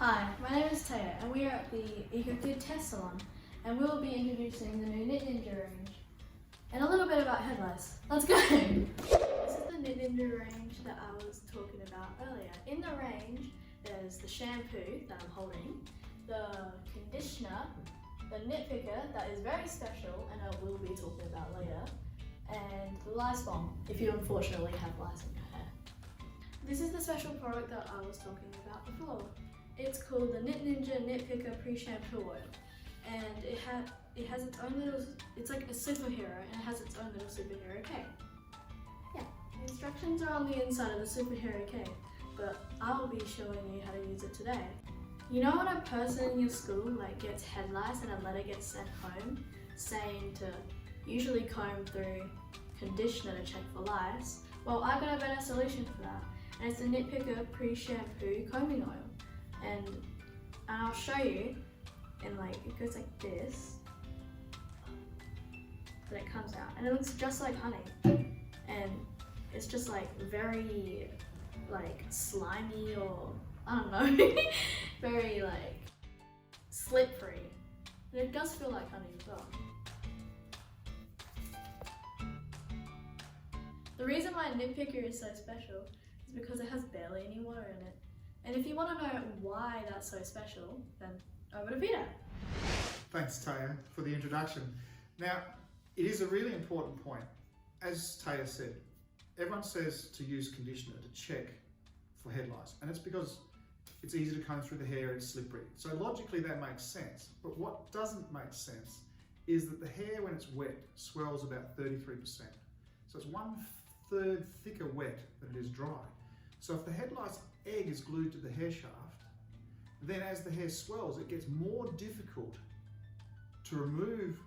Hi, my name is Taya and we are at the Eco-Food Test Salon and we will be introducing the new Nit Ninja range and a little bit about Headlice. Let's go! This is the Nit Ninja range that I was talking about earlier. In the range there's the shampoo that I'm holding, the conditioner, the nit picker that is very special and I will be talking about later, and the lice bomb if you unfortunately have lice in your hair. This is the special product that I was talking about before. It's called the Nit Ninja Nit Picker Pre-Shampoo Oil, and it has its own little, it's like a superhero and it has its own little superhero cape. Yeah, the instructions are on the inside of the superhero cape, but I will be showing you how to use it today. You know when a person in your school gets head lice and a letter gets sent home saying to usually comb through conditioner to check for lice? Well, I've got a better solution for that, and it's the Nit Picker Pre-Shampoo Combing Oil. And I'll show you, and it goes like this, then it comes out, and it looks just like honey, and it's just very slimy, or I don't know, very slippery, and it does feel like honey as well. The reason why Nit Picker is so special is because it has barely any water in it. And if you want to know why that's so special, then over to Peter. Thanks, Taya, for the introduction. Now, it is a really important point. As Taya said, everyone says to use conditioner to check for head lice, and it's because it's easy to comb through the hair, it's slippery. So logically that makes sense, but what doesn't make sense is that the hair when it's wet swells about 33%. So it's 1/3 thicker wet than it is dry. So if the head lice egg is glued to the hair shaft, then as the hair swells, it gets more difficult to remove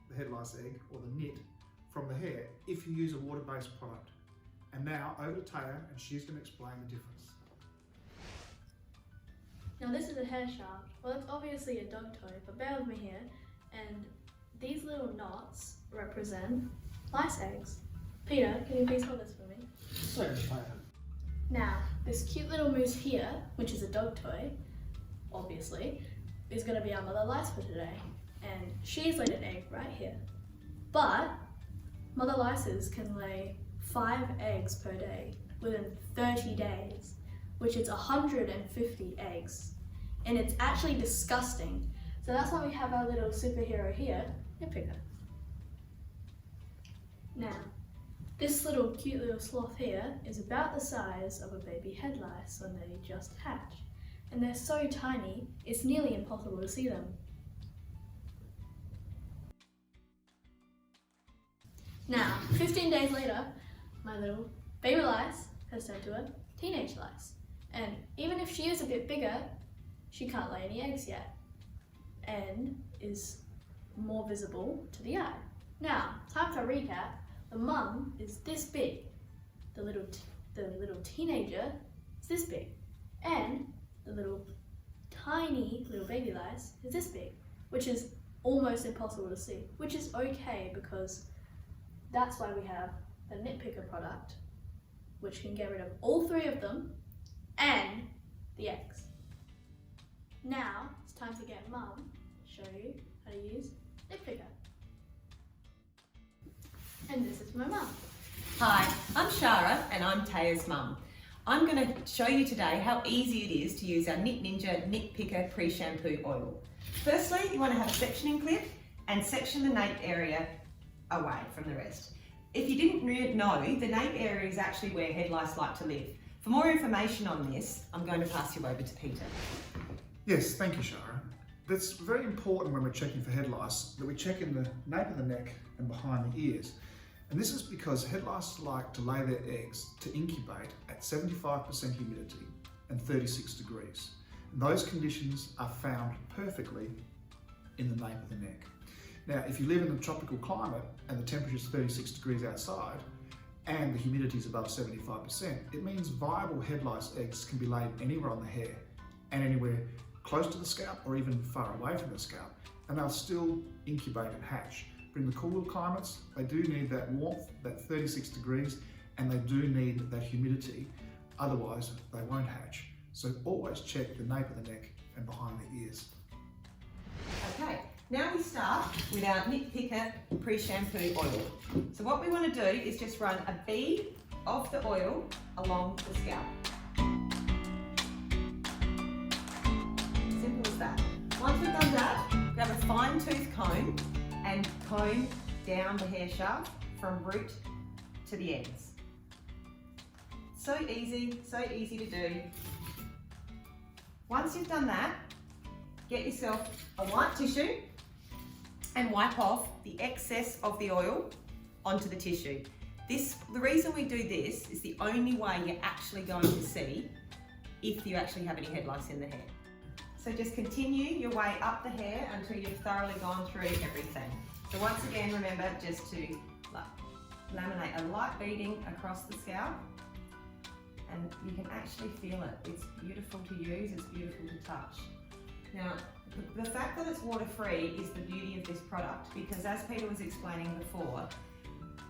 the head lice egg or the nit from the hair if you use a water-based product. And now over to Taya, and she's going to explain the difference. Now this is a hair shaft. Well, it's obviously a dog toy, but bear with me here. And these little knots represent lice eggs. Peter, can you please hold this for me? Thanks, Taya. Now, this cute little moose here, which is a dog toy, obviously, is going to be our mother lice for today. And she's laid an egg right here. But mother lices can lay 5 eggs per day within 30 days, which is 150 eggs. And it's actually disgusting. So that's why we have our little superhero here, Nit Picker. Now, this cute little sloth here is about the size of a baby head lice when they just hatch. And they're so tiny, it's nearly impossible to see them. Now, 15 days later, my little baby lice has turned to a teenage lice. And even if she is a bit bigger, she can't lay any eggs yet and is more visible to the eye. Now, time for a recap. The mum is this big, the little teenager is this big, and the little tiny little baby lice is this big, which is almost impossible to see, which is okay because that's why we have the Nit Picker product, which can get rid of all 3 of them and the eggs. Now it's time to get mum to show you how to use Nit Picker. And this is my mum. Hi, I'm Shara and I'm Taya's mum. I'm going to show you today how easy it is to use our Nit Ninja Nit Picker Pre-Shampoo Oil. Firstly, you want to have a sectioning clip and section the nape area away from the rest. If you didn't know, the nape area is actually where head lice like to live. For more information on this, I'm going to pass you over to Peter. Yes, thank you, Shara. That's very important when we're checking for head lice, that we check in the nape of the neck and behind the ears. And this is because head lice like to lay their eggs to incubate at 75% humidity and 36 degrees. And those conditions are found perfectly in the nape of the neck. Now, if you live in a tropical climate and the temperature is 36 degrees outside and the humidity is above 75%, it means viable head lice eggs can be laid anywhere on the hair and anywhere close to the scalp or even far away from the scalp, and they'll still incubate and hatch. But in the cooler climates, they do need that warmth, that 36 degrees, and they do need that humidity, otherwise they won't hatch. So always check the nape of the neck and behind the ears. Okay, now we start with our Nit Picker pre-shampoo oil. So what we want to do is just run a bead of the oil along the scalp. Simple as that. Once we've done that, grab a fine tooth comb and comb down the hair shaft from root to the ends. So easy to do. Once you've done that, get yourself a white tissue and wipe off the excess of the oil onto the tissue. The reason we do this is the only way you're actually going to see if you actually have any head lice in the hair. So just continue your way up the hair until you've thoroughly gone through everything. So once again, remember just to laminate a light beading across the scalp, and you can actually feel it. It's beautiful to use, it's beautiful to touch. Now, the fact that it's water-free is the beauty of this product, because as Peter was explaining before,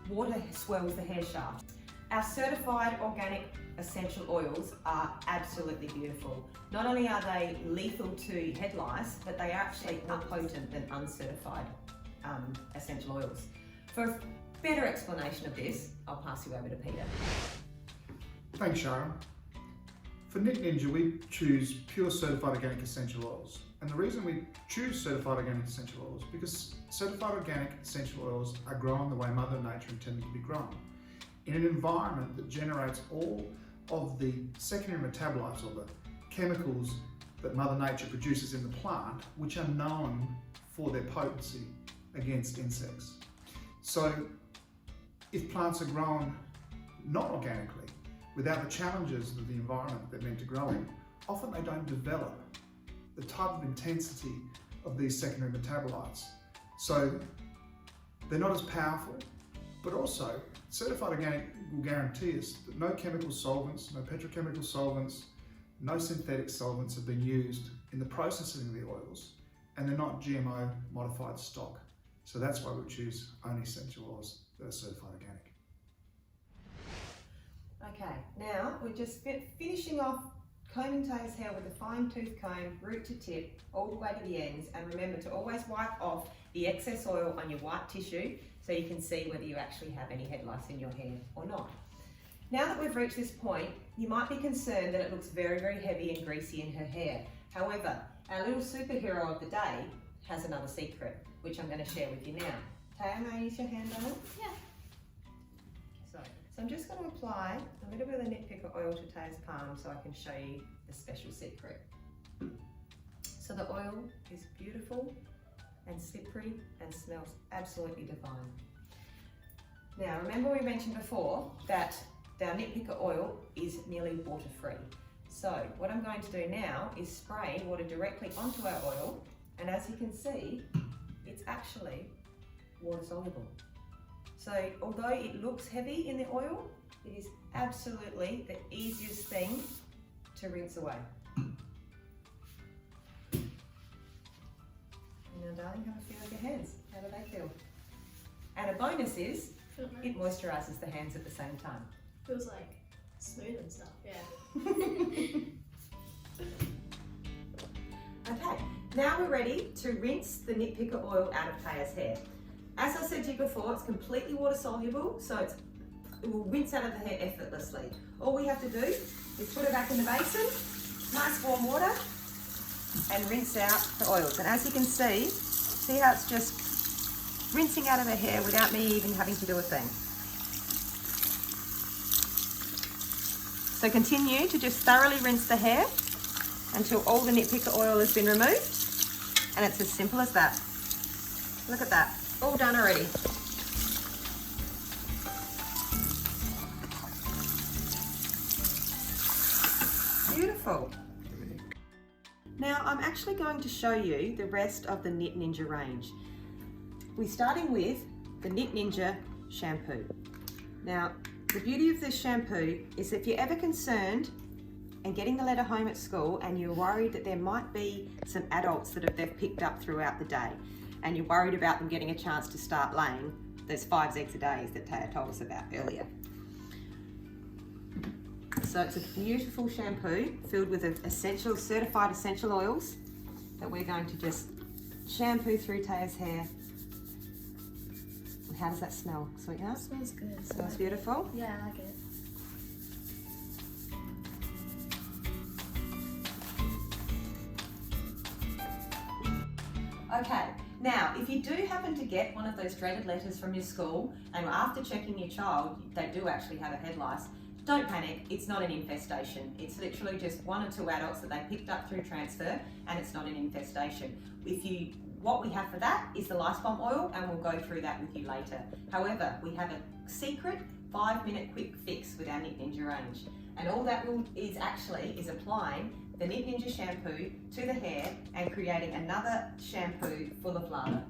water swells the hair shaft. Our certified organic essential oils are absolutely beautiful. Not only are they lethal to head lice, but they are actually more potent than uncertified essential oils. For a better explanation of this, I'll pass you over to Peter. Thanks, Shara. For Nit Ninja, we choose pure certified organic essential oils. And the reason we choose certified organic essential oils is because certified organic essential oils are grown the way Mother Nature intended to be grown, in an environment that generates all of the secondary metabolites, or the chemicals that Mother Nature produces in the plant, which are known for their potency against insects. So if plants are grown not organically, without the challenges of the environment they're meant to grow in, often they don't develop the type of intensity of these secondary metabolites. So they're not as powerful, but also certified organic will guarantee us that no chemical solvents, no petrochemical solvents, no synthetic solvents have been used in the processing of the oils, and they're not GMO modified stock. So that's why we choose only essential oils that are certified organic. Okay, now we're just finishing off combing Taya's hair with a fine tooth comb, root to tip, all the way to the ends, and remember to always wipe off the excess oil on your white tissue so you can see whether you actually have any head lice in your hair or not. Now that we've reached this point, you might be concerned that it looks very, very heavy and greasy in her hair. However, our little superhero of the day has another secret, which I'm going to share with you now. Taya, may I use your hand on it? Yeah. So I'm just going to apply a little bit of the Nit Picker oil to Taya's palm so I can show you the special secret. So the oil is beautiful and slippery and smells absolutely divine. Now remember we mentioned before that our Nit Picker oil is nearly water-free. So what I'm going to do now is spray water directly onto our oil, and as you can see, it's actually water-soluble. So although it looks heavy in the oil, it is absolutely the easiest thing to rinse away. Now darling, have a feel of your hands. How do they feel? And a bonus is, it moisturises the hands at the same time. Feels like smooth and stuff, yeah. Okay, now we're ready to rinse the Nit Picker oil out of Taya's hair. As I said to you before, it's completely water soluble, so it will rinse out of the hair effortlessly. All we have to do is put it back in the basin, nice warm water, and rinse out the oils. And as you can see how it's just rinsing out of her hair without me even having to do a thing. So continue to just thoroughly rinse the hair until all the Nit Picker oil has been removed, and it's as simple as that. Look at that, all done already. Beautiful. Now I'm actually going to show you the rest of the Nit Ninja range. We're starting with the Nit Ninja shampoo. Now the beauty of this shampoo is if you're ever concerned and getting the letter home at school and you're worried that there might be some adults that they've picked up throughout the day and you're worried about them getting a chance to start laying those 5 eggs a day that Taya told us about earlier. So it's a beautiful shampoo filled with certified essential oils that we're going to just shampoo through Taya's hair. And how does that smell, sweetheart? It smells good. Smells beautiful? Yeah, I like it. Okay, now if you do happen to get one of those dreaded letters from your school and after checking your child they do actually have a head lice, don't panic, it's not an infestation. It's literally just 1 or 2 adults that they picked up through transfer and it's not an infestation. What we have for that is the lice bomb oil and we'll go through that with you later. However, we have a secret 5-minute quick fix with our Nit Ninja range. And all that is applying the Nit Ninja shampoo to the hair and creating another shampoo full of lather.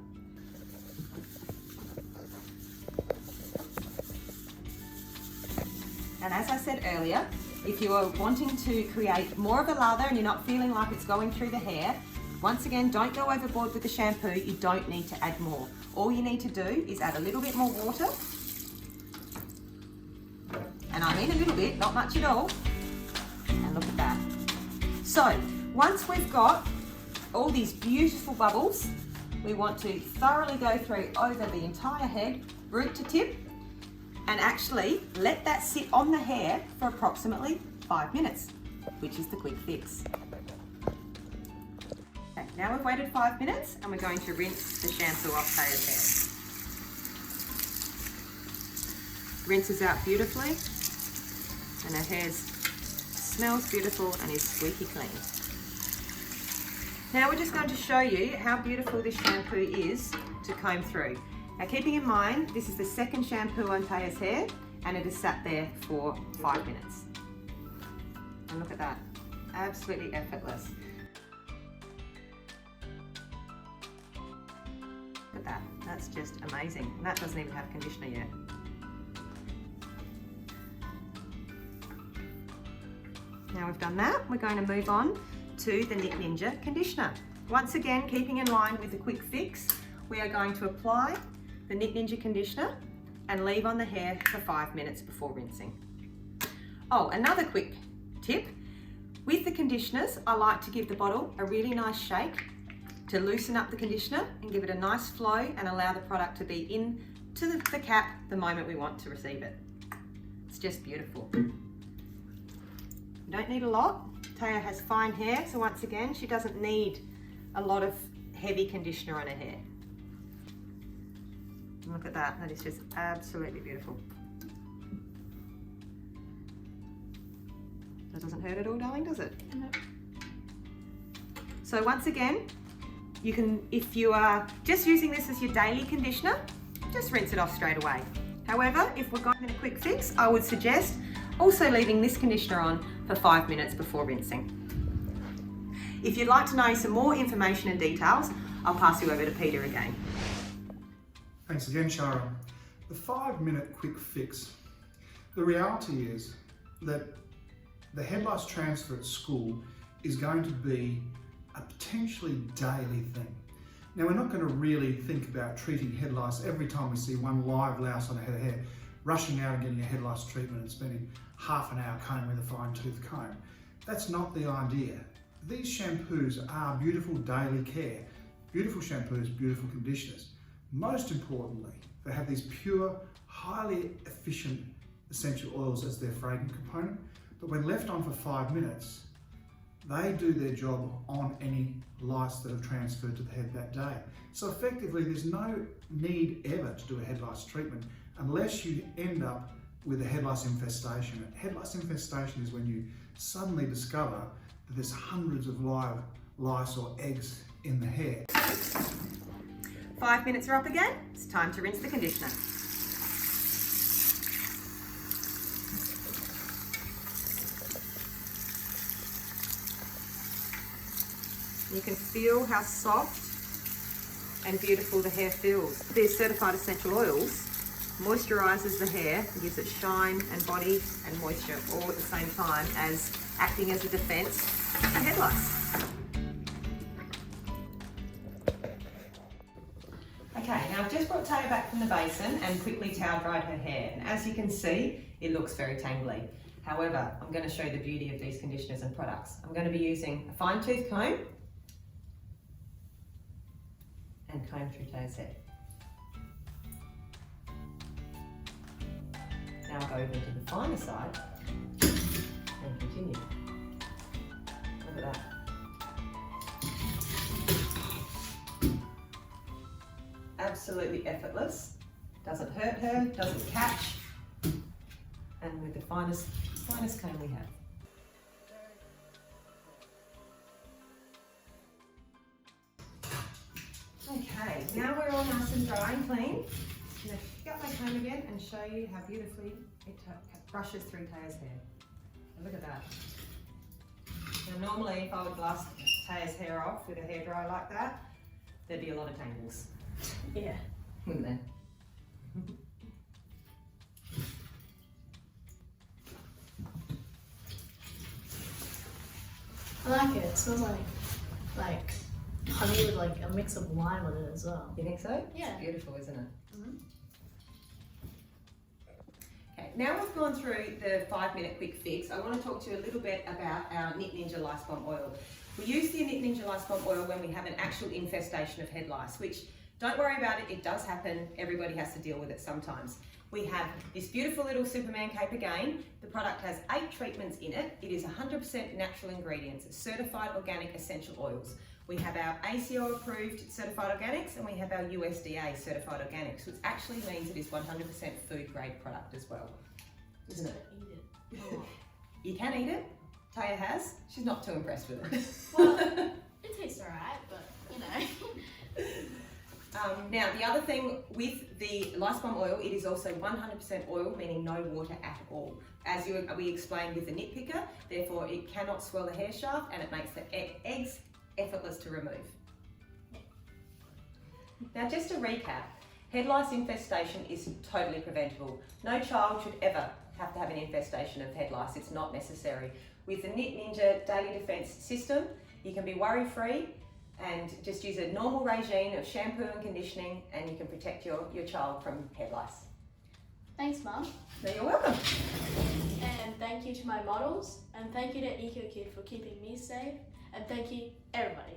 And as I said earlier, if you are wanting to create more of a lather and you're not feeling like it's going through the hair, once again, don't go overboard with the shampoo. You don't need to add more. All you need to do is add a little bit more water. And I mean a little bit, not much at all. And look at that. So, once we've got all these beautiful bubbles, we want to thoroughly go through over the entire head, root to tip, and actually let that sit on the hair for approximately 5 minutes, which is the quick fix. Okay, now we've waited 5 minutes and we're going to rinse the shampoo off Taya's hair. Rinses out beautifully and her hair smells beautiful and is squeaky clean. Now we're just going to show you how beautiful this shampoo is to comb through. Now keeping in mind, this is the second shampoo on Taya's hair and it has sat there for 5 minutes. And look at that, absolutely effortless. Look at that, that's just amazing. And that doesn't even have conditioner yet. Now we've done that, we're going to move on to the Nit Ninja conditioner. Once again, keeping in line with the quick fix, we are going to apply the Nit Ninja conditioner and leave on the hair for 5 minutes before rinsing. Oh, another quick tip. With the conditioners, I like to give the bottle a really nice shake to loosen up the conditioner and give it a nice flow and allow the product to be into the cap the moment we want to receive it. It's just beautiful. You don't need a lot. Taya has fine hair, so once again, she doesn't need a lot of heavy conditioner on her hair. Look at that, that is just absolutely beautiful. That doesn't hurt at all, darling, does it? No. So once again, you can, if you are just using this as your daily conditioner, just rinse it off straight away. However, if we're going in a quick fix, I would suggest also leaving this conditioner on for 5 minutes before rinsing. If you'd like to know some more information and details, I'll pass you over to Peter again. Thanks again, Shara. The 5-minute quick fix. The reality is that the head lice transfer at school is going to be a potentially daily thing. Now, we're not going to really think about treating head lice every time we see one live louse on a head of hair, rushing out and getting a head lice treatment and spending half an hour combing with a fine tooth comb. That's not the idea. These shampoos are beautiful daily care. Beautiful shampoos, beautiful conditioners. Most importantly, they have these pure, highly efficient essential oils as their fragrant component, but when left on for 5 minutes, they do their job on any lice that have transferred to the head that day. So effectively, there's no need ever to do a head lice treatment unless you end up with a head lice infestation. Head lice infestation is when you suddenly discover that there's hundreds of live lice or eggs in the hair. 5 minutes are up again. It's time to rinse the conditioner. You can feel how soft and beautiful the hair feels. These certified essential oils moisturises the hair, gives it shine and body and moisture all at the same time as acting as a defence to head lice. Okay, now I've just brought Taya back from the basin and quickly towel dried her hair. And as you can see, it looks very tangly. However, I'm going to show you the beauty of these conditioners and products. I'm going to be using a fine tooth comb and comb through Taya's head. Now I'll go over to the finer side and continue. Look at that. Absolutely effortless. Doesn't hurt her, doesn't catch, and with the finest comb we have. Okay, now we're all nice and dry and clean. I'm going to pick up my comb again and show you how beautifully it brushes through Taya's hair. Look at that. Now normally if I would blast Taya's hair off with a hairdryer like that, there'd be a lot of tangles. Yeah. Wouldn't there? I like it. It smells like honey with like a mix of wine with it as well. You think so? Yeah. It's beautiful, isn't it? Mm-hmm. Okay, now we've gone through the 5-minute quick fix. I want to talk to you a little bit about our Nit Ninja Lice Bomb Oil. We use the Nit Ninja Lice Bomb Oil when we have an actual infestation of head lice, which, don't worry about it, it does happen. Everybody has to deal with it sometimes. We have this beautiful little Superman cape again. The product has 8 treatments in it. It is 100% natural ingredients, certified organic essential oils. We have our ACO approved certified organics and we have our USDA certified organics, which actually means it is 100% food grade product as well. Isn't it? Eat it. You can eat it. Taya has. She's not too impressed with it. Well, it tastes alright, but you know. Now, the other thing with the lice bomb oil, it is also 100% oil, meaning no water at all. As we explained with the nit picker, therefore it cannot swell the hair shaft and it makes the eggs effortless to remove. Now, just to recap, head lice infestation is totally preventable. No child should ever have to have an infestation of head lice. It's not necessary. With the Nit Ninja Daily Defense System, you can be worry-free and just use a normal regime of shampoo and conditioning and you can protect your child from head lice. Thanks, Mum. No, you're welcome. And thank you to my models, and thank you to Eco Kid for keeping me safe, and thank you everybody.